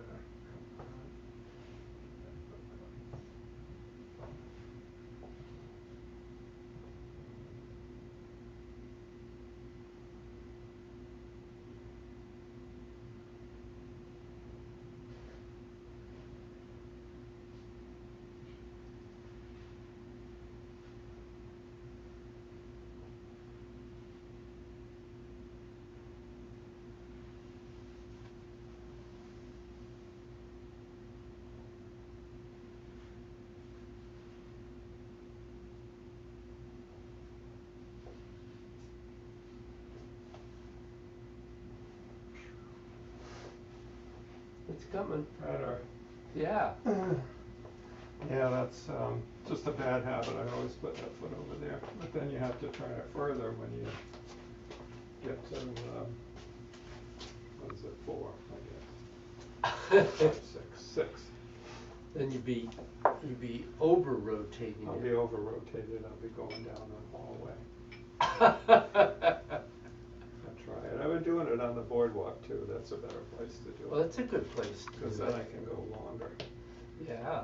It's coming. Better. Yeah. Yeah, that's just a bad habit. I always put that foot over there. But then you have to turn it further when you get to, what is it, 4, I guess. 5, 6. Then you'd be over rotating I'll it. be over rotated. I'll be going down the hallway. I'll try it. I've been doing it on the boardwalk too. That's a better place to do it. Well, that's a good place to Because do then it. I can go longer. Yeah.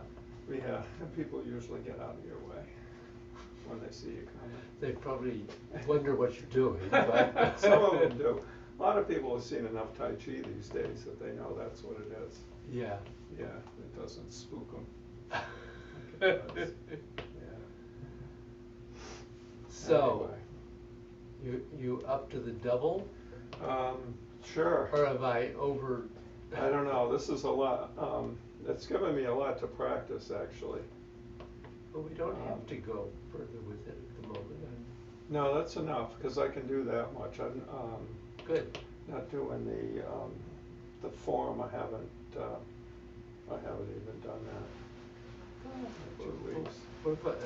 Yeah, and people usually get out of your way when they see you coming. They probably wonder what you're doing, but. Some of them do. A lot of people have seen enough Tai Chi these days that they know that's what it is. Yeah. Yeah, it doesn't spook them. Like it does. Yeah. So, Anyway. you up to the double, Sure. or have I over? I don't know, this is a lot, it's given me a lot to practice, actually. Well, we don't have to go further with it at the moment. No, that's enough, because I can do that much. I'm, Good. not doing the form, I haven't even done that. Oh, 2 weeks. What about,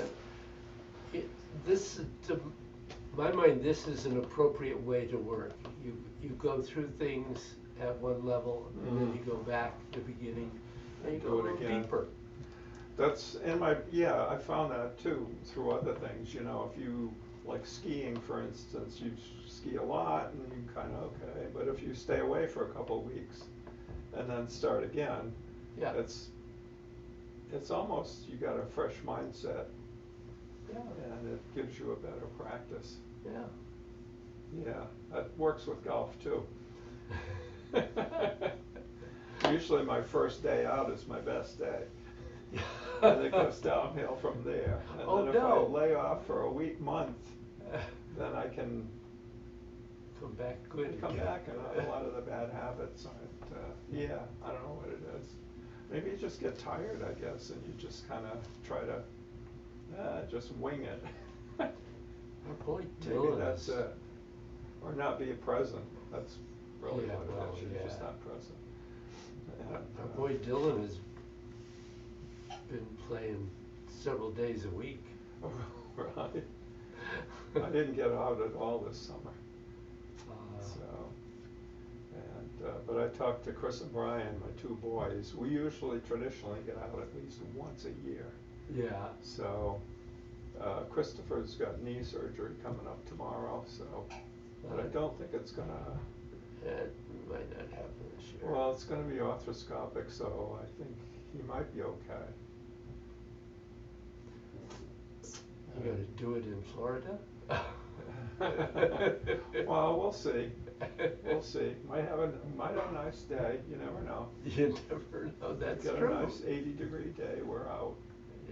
this, to my mind, this is an appropriate way to work. You go through things at one level, and then you go back to the beginning, and you Do go a it little again. deeper. That's I found that too, through other things, if you, like skiing, for instance, you ski a lot and you kinda okay, but if you stay away for a couple of weeks and then start again, Yeah. it's almost, you got a fresh mindset, Yeah. and it gives you a better practice. Yeah. Yeah, that works with golf too. Usually my first day out is my best day. And it goes downhill from there. And Oh, then if I no. lay off for a month, then I can Come back good. come back, and a lot of the bad habits aren't, yeah, I don't know what it is. Maybe you just get tired, I guess, and you just kinda try to, just wing it. Oh, boy, Maybe Dylan that's is- it. Or not be present, that's really Yeah, what well, it is, you're just yeah. not present. And, Our boy Dylan has been playing several days a week. Right. I didn't get out at all this summer, so. And, but I talked to Chris and Brian, my 2 boys. We usually traditionally get out at least once a year. Yeah. So, Christopher's got knee surgery coming up tomorrow, so, but I don't think it's gonna, It might not happen this year. well, it's gonna be arthroscopic, so I think he might be okay. You gotta do it in Florida? Well, we'll see. We'll see. Might have a nice day. You never know. You never know, that's Get true. a nice 80-degree day, we're out.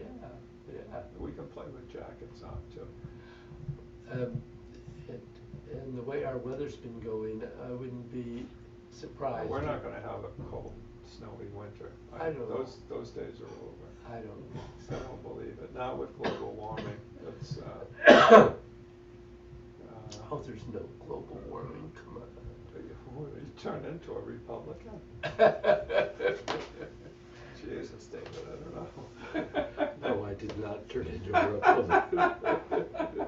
Yeah. We can play with jackets on too. Um, and the way our weather's been going, I wouldn't be surprised. We're not gonna have a cold, snowy winter. I don't know. Those days are over. I don't I don't believe it. Not with global warming. It's, Oh, there's no global warming, come on. you turn into a Republican. Jesus, David, I don't know. No, I did not turn into a Republican.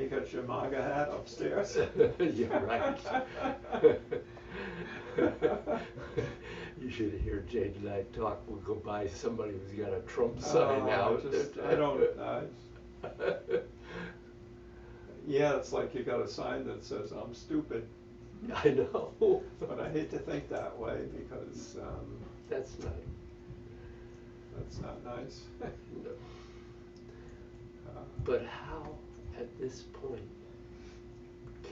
You got your MAGA hat upstairs? You're right. You should hear Jade and I talk. We'll go by somebody who's got a Trump sign out. Yeah, it's like you got a sign that says, "I'm stupid." I know. But I hate to think that way because, That's not. that's not nice. No. But how, at this point,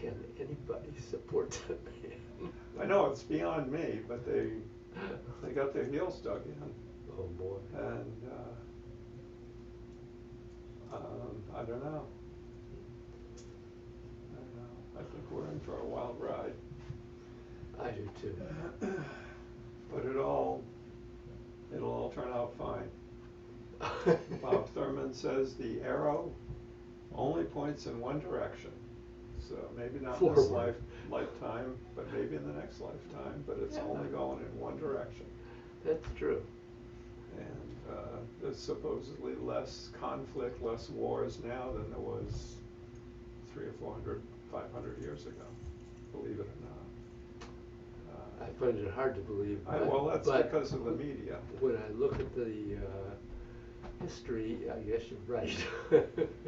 can anybody support that man? I know, it's beyond me, but they got their heels dug in. Oh, boy. And, I don't know. I think we're in for a wild ride. I do too. But it'll all turn out fine. Bob Thurman says the arrow only points in one direction. So maybe not in this Forward. lifetime, but maybe in the next lifetime, but it's only going in one direction. That's true. And there's supposedly less conflict, less wars now than there was 300 or 400, 500 years ago, believe it or not. I find it hard to believe. Well, that's but because of the media. When I look at the history, I guess you're right.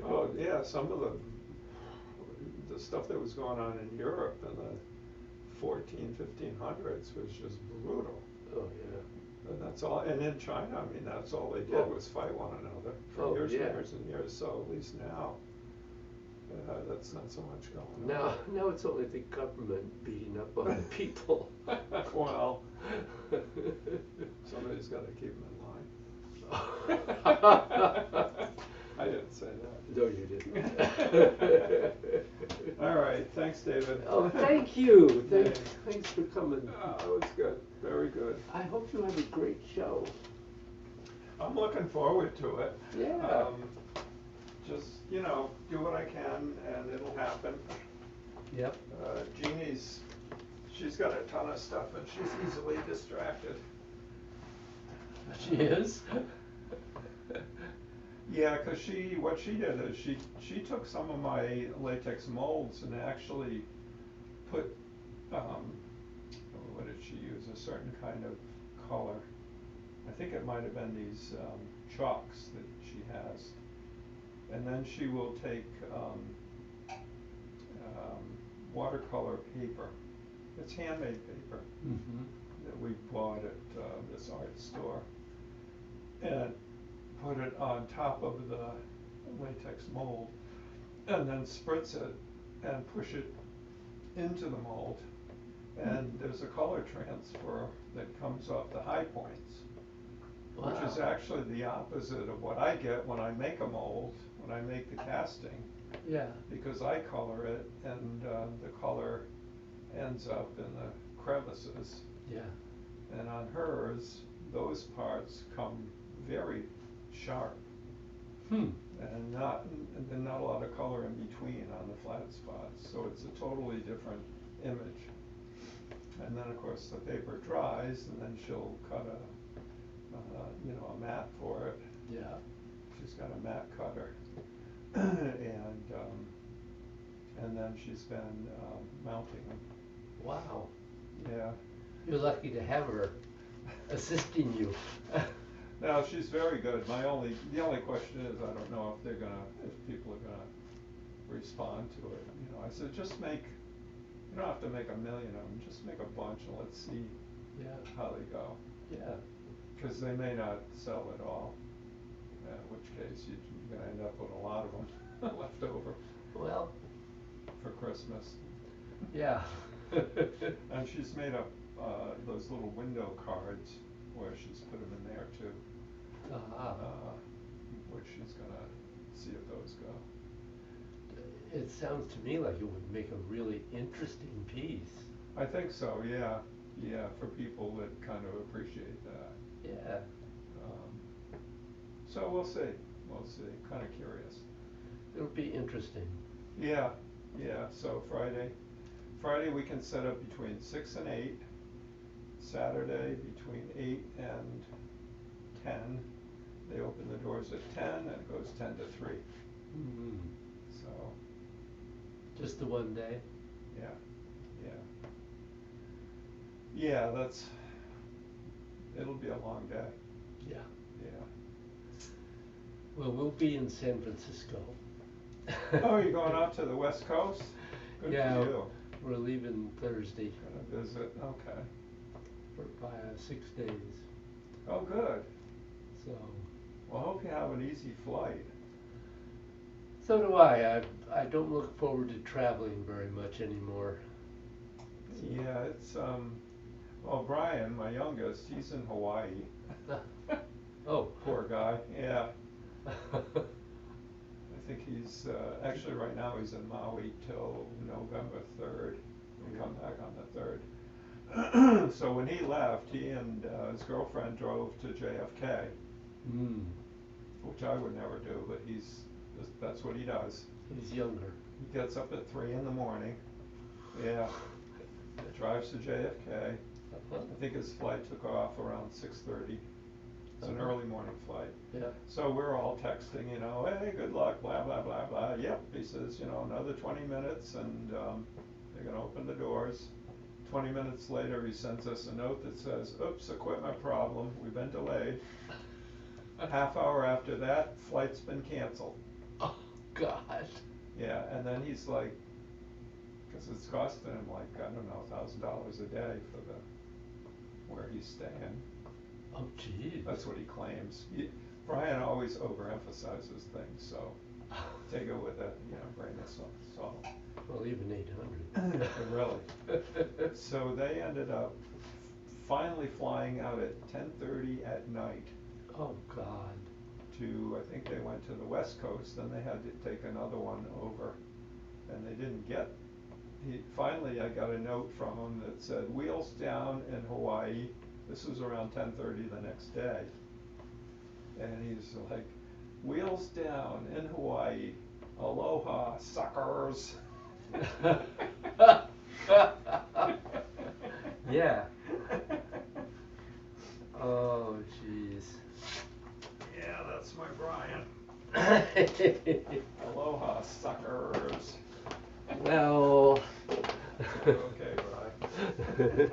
Oh, yeah, some of the stuff that was going on in Europe in the 1500s was just brutal. Oh, yeah. And that's all, and in China, I mean, that's all they did was fight one another for years and years and years. So at least now, that's not so much going on. Now it's only the government beating up on the people. Well, somebody's got to keep them in line. I didn't say that. No, you didn't. All right, thanks, David. Oh, thank you. Thanks for coming. Oh, that was good, very good. I hope you have a great show. I'm looking forward to it. Yeah. Just, do what I can and it'll happen. Yep. Jeannie's, she's got a ton of stuff and she's easily distracted. She is? Yeah, because what she did is she took some of my latex molds and actually put, what did she use, a certain kind of color. I think it might have been these chalks that she has. And then she will take watercolor paper. It's handmade paper that we bought at this art store. And put it on top of the latex mold and then spritz it and push it into the mold. And there's a color transfer that comes off the high points. Wow. Which is actually the opposite of what I get when I make a mold, when I make the casting. Yeah. Because I color it and the color ends up in the crevices. Yeah. And on hers, those parts come very sharp. And not a lot of color in between on the flat spots. So it's a totally different image. And then of course the paper dries and then she'll cut a mat for it. Yeah. She's got a mat cutter. And then she's been mounting them. Wow. Yeah. You're lucky to have her assisting you. No, she's very good. The only question is, I don't know if people are gonna respond to it. I said, you don't have to make a million of them, just make a bunch and let's see how they go. Yeah. Because they may not sell at all, in which case you're gonna end up with a lot of them left over. Well. For Christmas. Yeah. And she's made up those little window cards where she's put them in there too. Which she's gonna see if those go. It sounds to me like it would make a really interesting piece. I think so, yeah, yeah, for people that kind of appreciate that. Yeah. So we'll see, kind of curious. It'll be interesting. Yeah, yeah, so Friday we can set up between 6 and 8, Saturday between 8 and 10. They open the doors at 10 and it goes 10 to 3. Mm-hmm. So. Just the one day? Yeah, yeah. Yeah, it'll be a long day. Yeah. Yeah. Well, we'll be in San Francisco. Oh, you're going out to the West Coast? Good Yeah, for you. we're leaving Thursday Gonna visit, okay. for 6 days. Oh, good. So. Well, I hope you have an easy flight. So do I. I don't look forward to traveling very much anymore. Yeah, it's, well, Brian, my youngest, he's in Hawaii. Oh. Poor guy, yeah. I think he's, actually right now he's in Maui till November 3rd. We come back on the 3rd. So when he left, he and his girlfriend drove to JFK, which I would never do, but that's what he does. He's younger. He gets up at 3 in the morning, yeah, drives to JFK. I think his flight took off around 6:30. It's an early morning flight. Yeah. So we're all texting, hey, good luck, blah, blah, blah, blah. Yep, he says, another 20 minutes and they're gonna open the doors. 20 minutes later, he sends us a note that says, oops, equipment problem, we've been delayed. Half hour after that, flight's been canceled. Oh, God. Yeah, and then he's like, because it's costing him like, I don't know, $1,000 a day for where he's staying. Oh, geez. That's what he claims. Brian always overemphasizes things, so take it with a grain of salt. Well, even 800. Really. So they ended up finally flying out at 10:30 at night. Oh, God. I think they went to the West Coast, then they had to take another one over, and they didn't get. Finally, I got a note from him that said, wheels down in Hawaii. This was around 10:30 the next day. And he's like, wheels down in Hawaii. Aloha, suckers. Yeah. Oh, jeez. Yeah, that's my Brian. Aloha, suckers. Well. Okay, Brian.